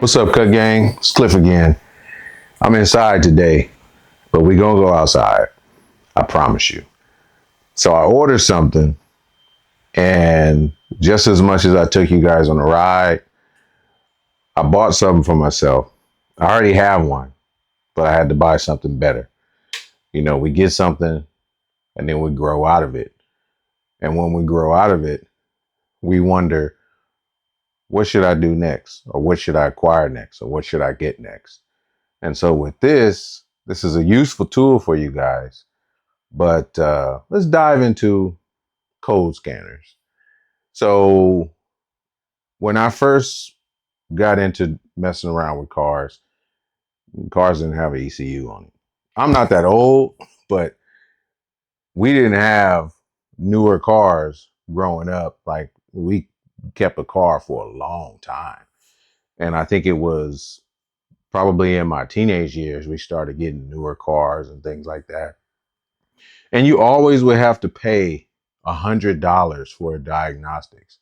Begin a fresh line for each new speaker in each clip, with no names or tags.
What's up, Cut Gang? It's Cliff again. I'm inside today, but we gonna go outside. I promise you. So I ordered something, and just as much as I took you guys on a ride, I bought something for myself. I already have one, but I had to buy something better. You know, we get something and then we grow out of it. And when we grow out of it, we wonder, what should I do next? Or what should I acquire next? Or what should I get next? And so with this is a useful tool for you guys. But let's dive into code scanners. So when I first got into messing around with cars didn't have an ECU on it. I'm not that old, but we didn't have newer cars growing up. Like, we kept a car for a long time. And I think it was probably in my teenage years, we started getting newer cars and things like that. And you always would have to pay $100 for diagnostics.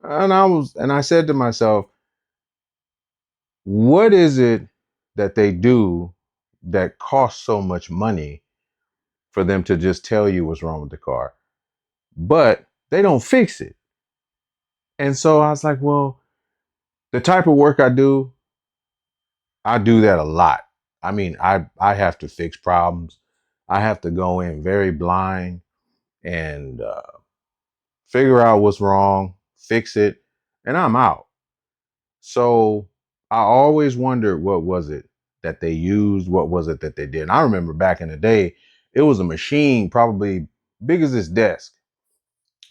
And I said to myself, what is it that they do that costs so much money for them to just tell you what's wrong with the car, but they don't fix it? And so I was like, well, the type of work I do that a lot. I mean, I have to fix problems. I have to go in very blind and figure out what's wrong, fix it, and I'm out. So I always wondered, what was it that they used? What was it that they did? And I remember back in the day, it was a machine probably big as this desk,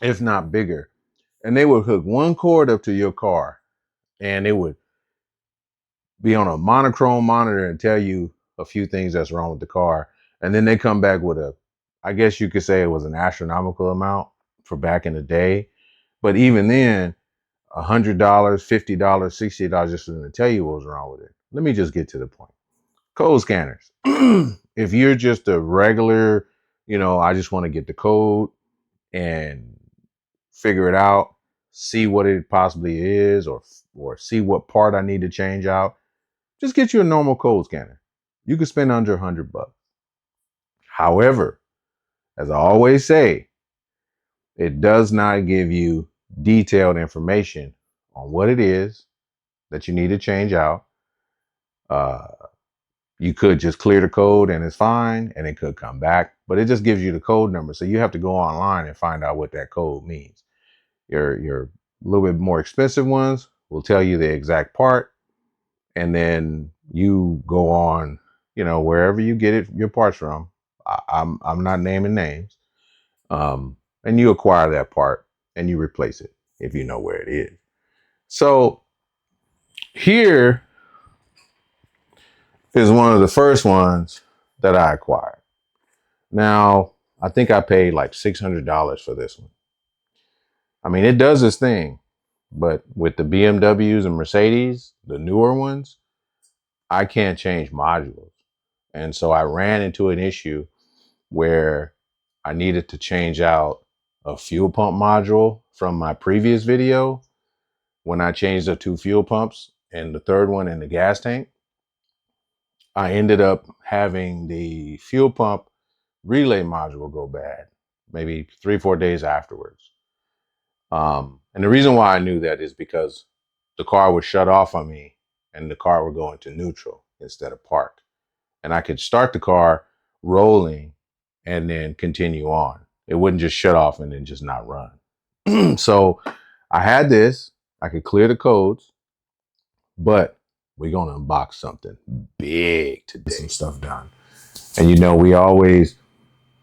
if not bigger. And they would hook one cord up to your car, and it would be on a monochrome monitor and tell you a few things that's wrong with the car. And then they come back with I guess you could say it was an astronomical amount for back in the day. But even then, $100, $50, $60 just for them to tell you what was wrong with it. Let me just get to the point. Code scanners. If you're just a regular, I just want to get the code and figure it out, see what it possibly is, or see what part I need to change out, just get you a normal code scanner. You could spend under $100. However, as I always say, it does not give you detailed information on what it is that you need to change out. You could just clear the code and it's fine, and it could come back, but it just gives you the code number. So you have to go online and find out what that code means. Your little bit more expensive ones will tell you the exact part, and then you go on, wherever you get your parts from. I'm not naming names, and you acquire that part and you replace it if you know where it is. So here is one of the first ones that I acquired. Now, I think I paid like $600 for this one. I mean, it does its thing, but with the BMWs and Mercedes, the newer ones, I can't change modules. And so I ran into an issue where I needed to change out a fuel pump module from my previous video. When I changed the two fuel pumps and the third one in the gas tank, I ended up having the fuel pump relay module go bad, maybe 3-4 days afterwards. And the reason why I knew that is because the car would shut off on me and the car would go into neutral instead of park. And I could start the car rolling and then continue on. It wouldn't just shut off and then just not run. So I had this, I could clear the codes, but we're going to unbox something big today. Some stuff done. And we always,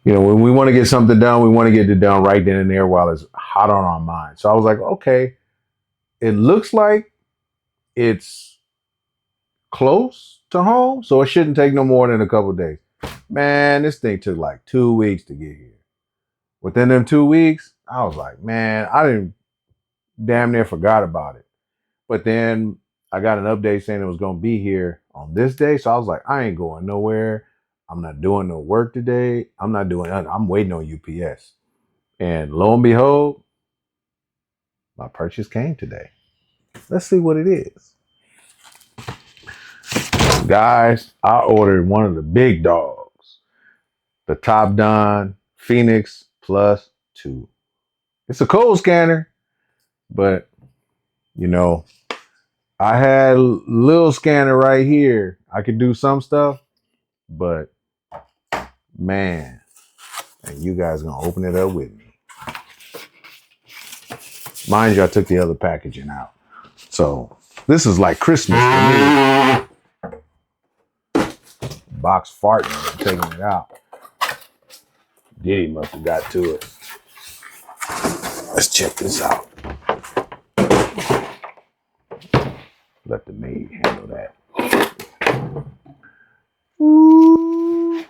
when we want to get something done, we want to get it done right then and there while it's hot on our mind. So I was like, okay, it looks like it's close to home, so it shouldn't take no more than a couple of days. Man, this thing took like 2 weeks to get here. Within them 2 weeks, I was like, man, I didn't damn near forgot about it. But then I got an update saying it was going to be here on this day. So I was like, I ain't going nowhere. I'm not doing no work today. I'm not doing nothing. I'm waiting on UPS. And lo and behold, my purchase came today. Let's see what it is. Guys, I ordered one of the big dogs, the TOPDON Phoenix Plus 2. It's a code scanner, but you know, I had a little scanner right here. I could do some stuff, but man, and you guys gonna open it up with me. Mind you, I took the other packaging out. So this is like Christmas to me. Box farting, I'm taking it out. Diddy must have got to it. Let's check this out. Let the maid handle that. Ooh.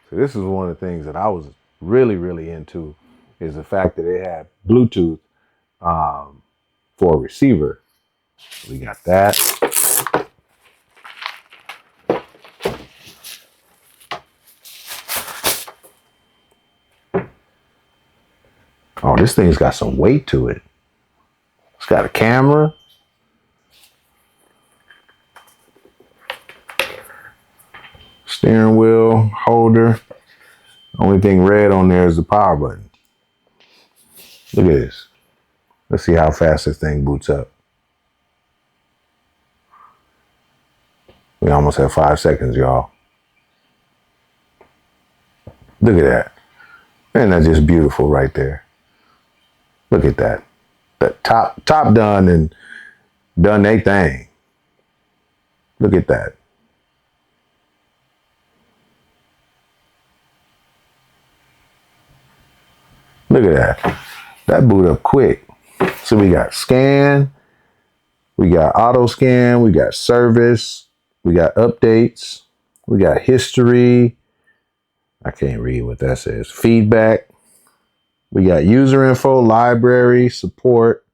So this is one of the things that I was really into, is the fact that it had Bluetooth for a receiver. We got that. Oh, this thing's got some weight to it. It's got a camera. Steering wheel holder. Only thing red on there is the power button. Look at this. Let's see how fast this thing boots up. We almost have 5 seconds, y'all. Look at that. And that's just beautiful right there. Look at that. The top done and done their thing. Look at that. Look at that. That boot up quick. So we got scan, we got auto scan, we got service, we got updates, we got history. I can't read what that says. Feedback. We got user info, library, support,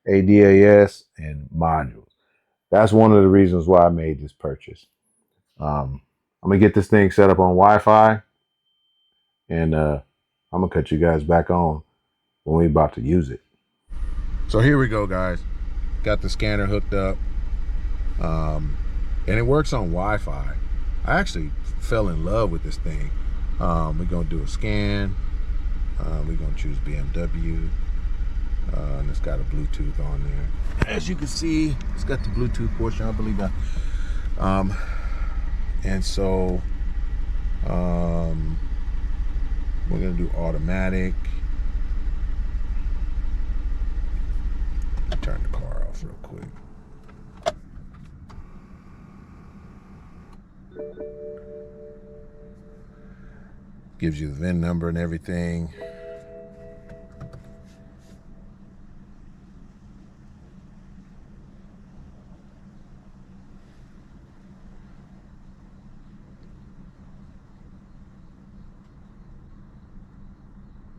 ADAS, and modules. That's one of the reasons why I made this purchase. I'm gonna get this thing set up on Wi-Fi, and I'm gonna cut you guys back on when we're about to use it. So here we go, guys. Got the scanner hooked up, and it works on Wi-Fi. I actually fell in love with this thing. We're gonna do a scan. We're gonna choose BMW, and it's got a Bluetooth on there. As you can see, it's got the Bluetooth portion, I believe that. And so we're gonna do automatic. Turn the car off real quick. Gives you the VIN number and everything.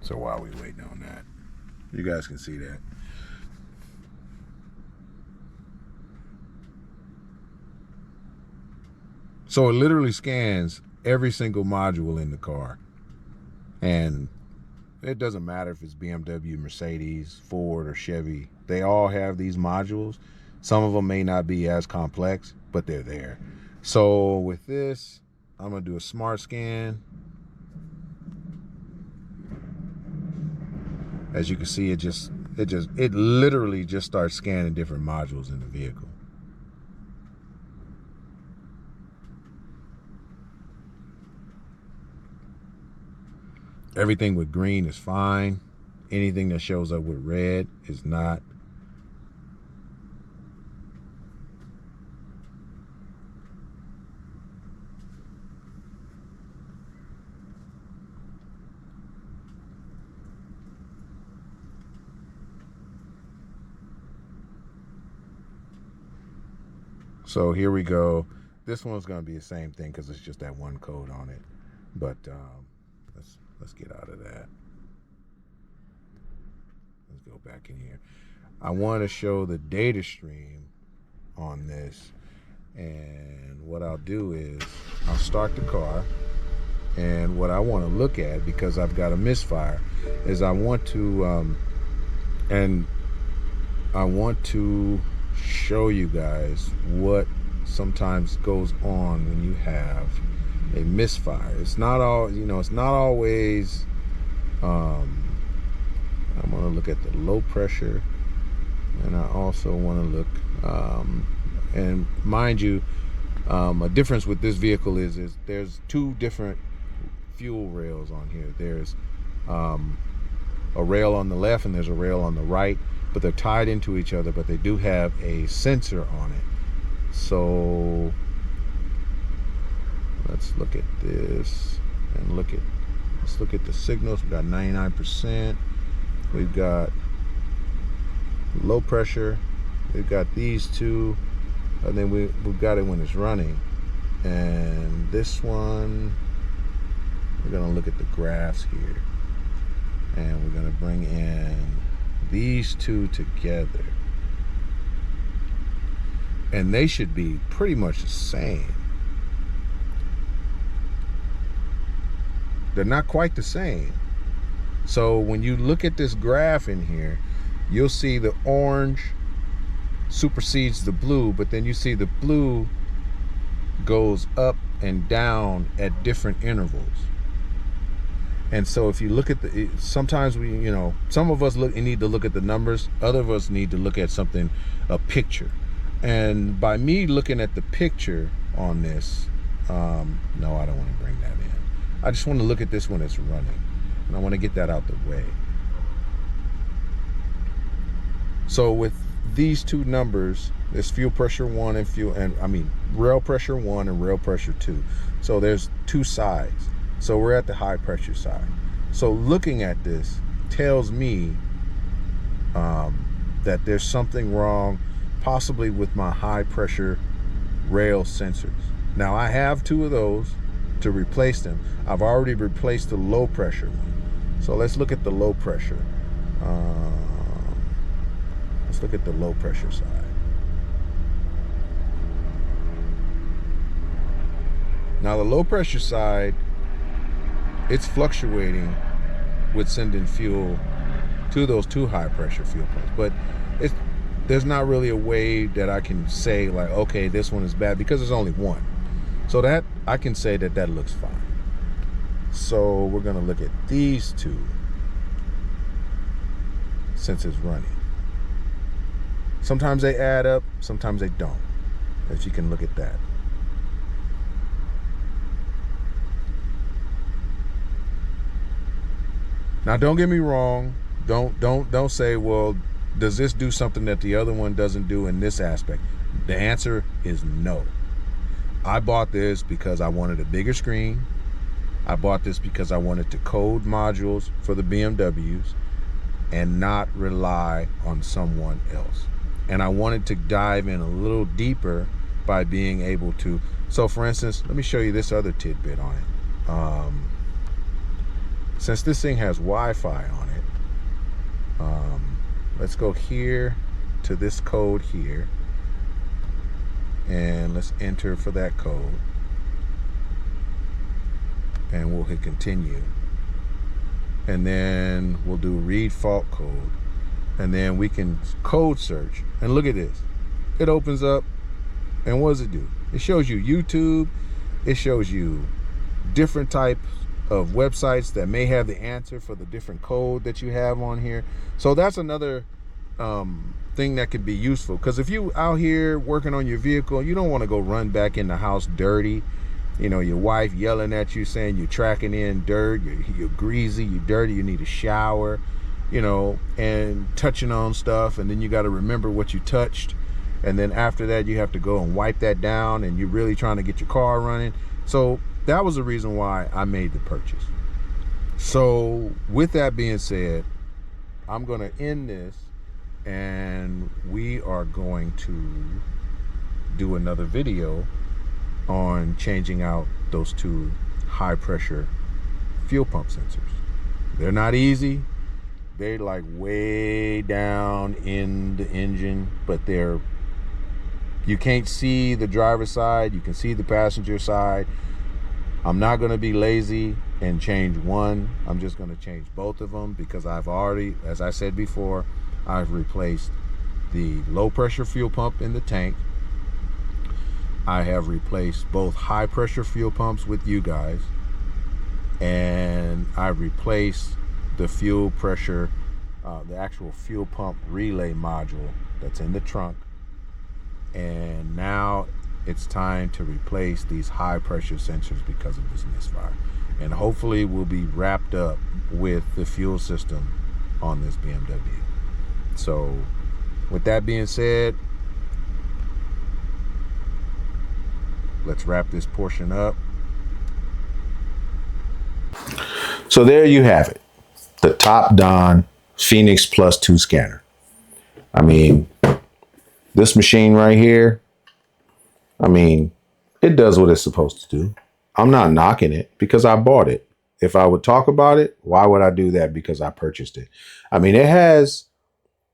So while we waiting on that, you guys can see that. So it literally scans every single module in the car. And it doesn't matter if it's BMW, Mercedes, Ford, or Chevy. They all have these modules. Some of them may not be as complex, but they're there. So with this, I'm gonna do a smart scan. As you can see, it literally just starts scanning different modules in the vehicle. Everything with green is fine. Anything that shows up with red is not. So here we go. This one's going to be the same thing because it's just that one code on it. But let's get out of that. Let's go back in here. I want to show the data stream on this. And what I'll do is I'll start the car. And what I want to look at, because I've got a misfire, is I want to show you guys what sometimes goes on when you have a misfire. It's not all, it's not always, I'm going to look at the low pressure, and I also want to look, and mind you, a difference with this vehicle is there's two different fuel rails on here. There's a rail on the left and there's a rail on the right, but they're tied into each other, but they do have a sensor on it. So let's look at this and let's look at the signals. We've got 99%. We've got low pressure. We've got these two, and then we've got it when it's running. And this one, we're gonna look at the graphs here, and we're gonna bring in these two together, and they should be pretty much the same. They're not quite the same. So when you look at this graph in here, you'll see the orange supersedes the blue, but then you see the blue goes up and down at different intervals. And so if you look at sometimes we, some of us need to look at the numbers, other of us need to look at something, a picture. And by me looking at the picture on this, no, I don't want to bring that in. I just want to look at this when it's running, and I want to get that out the way. So with these two numbers, there's fuel pressure 1 and rail pressure 1 and rail pressure 2. So there's two sides. So we're at the high pressure side. So looking at this tells me that there's something wrong, possibly with my high pressure rail sensors. Now I have two of those to replace them. I've already replaced the low pressure one. So let's look at the low pressure. Let's look at the low pressure side. Now the low pressure side, it's fluctuating with sending fuel to those two high pressure fuel pumps, but there's not really a way that I can say like, okay, this one is bad, because there's only one. So that I can say that looks fine. So we're gonna look at these two since it's running. Sometimes they add up, sometimes they don't, as you can look at that. Now don't get me wrong, don't say, well, does this do something that the other one doesn't do in this aspect? The answer is no. I bought this because I wanted a bigger screen. I bought this because I wanted to code modules for the BMWs and not rely on someone else. And I wanted to dive in a little deeper by being able to, so for instance, let me show you this other tidbit on it. Since this thing has Wi-Fi on it, let's go here to this code here, and let's enter for that code, and we'll hit continue, and then we'll do read fault code, and then we can code search, and look at this. It opens up, and what does it do? It shows you YouTube, it shows you different types of websites that may have the answer for the different code that you have on here. So that's another thing that could be useful, because if you out here working on your vehicle, you don't want to go run back in the house dirty, your wife yelling at you saying you're tracking in dirt, you're greasy, you're dirty, you need a shower, and touching on stuff, and then you got to remember what you touched, and then after that you have to go and wipe that down, and you're really trying to get your car running. So that was the reason why I made the purchase. So with that being said, I'm going to end this, and we are going to do another video on changing out those two high pressure fuel pump sensors. They're not easy. They're like way down in the engine, but you can't see the driver's side, you can see the passenger side. I'm not going to be lazy and change one. I'm just going to change both of them, because I've already, as I said before, I've replaced the low pressure fuel pump in the tank, I have replaced both high pressure fuel pumps with you guys, and I replaced the fuel pressure, the actual fuel pump relay module that's in the trunk. And now it's time to replace these high pressure sensors because of this misfire. And hopefully we'll be wrapped up with the fuel system on this BMW. So with that being said, let's wrap this portion up. So there you have it, the TOPDON Phoenix Plus 2 scanner. I mean, this machine right here, I mean, it does what it's supposed to do. I'm not knocking it because I bought it. If I would talk about it, why would I do that? Because I purchased it. I mean, it has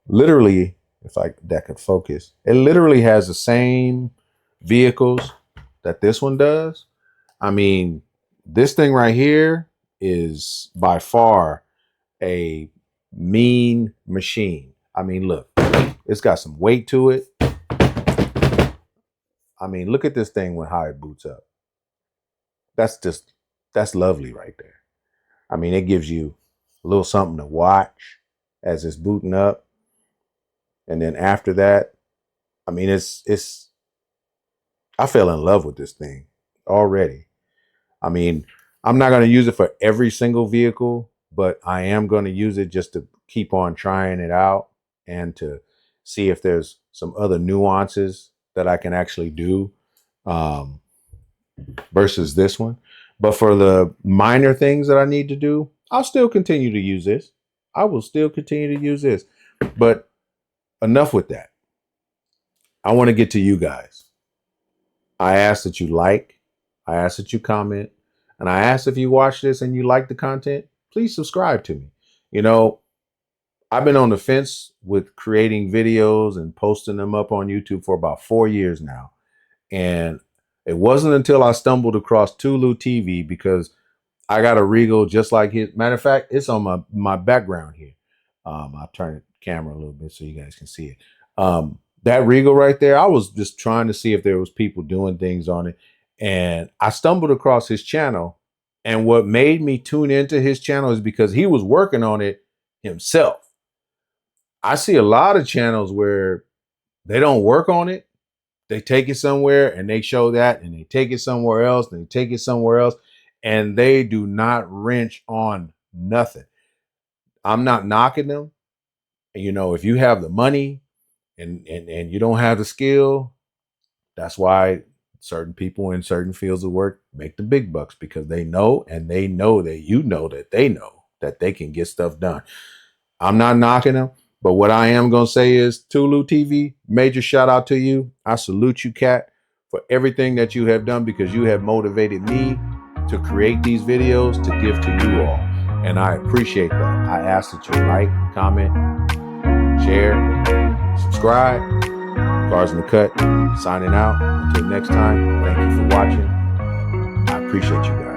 literally, if that could focus, it literally has the same vehicles that this one does. I mean, this thing right here is by far a mean machine. I mean, look, it's got some weight to it. I mean, look at this thing when how it boots up. That's lovely right there. I mean, it gives you a little something to watch as it's booting up. And then after that, I mean, I fell in love with this thing already. I mean, I'm not going to use it for every single vehicle, but I am going to use it just to keep on trying it out and to see if there's some other nuances that I can actually do versus this one. But for the minor things that I need to do, I'll still continue to use this. I will still continue to use this. But enough with that. I want to get to you guys. I ask that you like, I ask that you comment, and I ask if you watch this and you like the content, please subscribe to me. You know, I've been on the fence with creating videos and posting them up on YouTube for about 4 years now. And it wasn't until I stumbled across Tulu TV, because I got a Regal just like his. Matter of fact, it's on my background here. I'll turn the camera a little bit so you guys can see it. That Regal right there, I was just trying to see if there was people doing things on it. And I stumbled across his channel. And what made me tune into his channel is because he was working on it himself. I see a lot of channels where they don't work on it. They take it somewhere and they show that, and they take it somewhere else, and they take it somewhere else, and they do not wrench on nothing. I'm not knocking them. You know, if you have the money and you don't have the skill, that's why certain people in certain fields of work make the big bucks, because they know, and they know that you know that they know that they can get stuff done. I'm not knocking them. But what I am going to say is, Tulu TV, major shout out to you. I salute you, Kat, for everything that you have done, because you have motivated me to create these videos to give to you all. And I appreciate that. I ask that you like, comment, share, subscribe. Cars in the Cut, signing out. Until next time, thank you for watching. I appreciate you guys.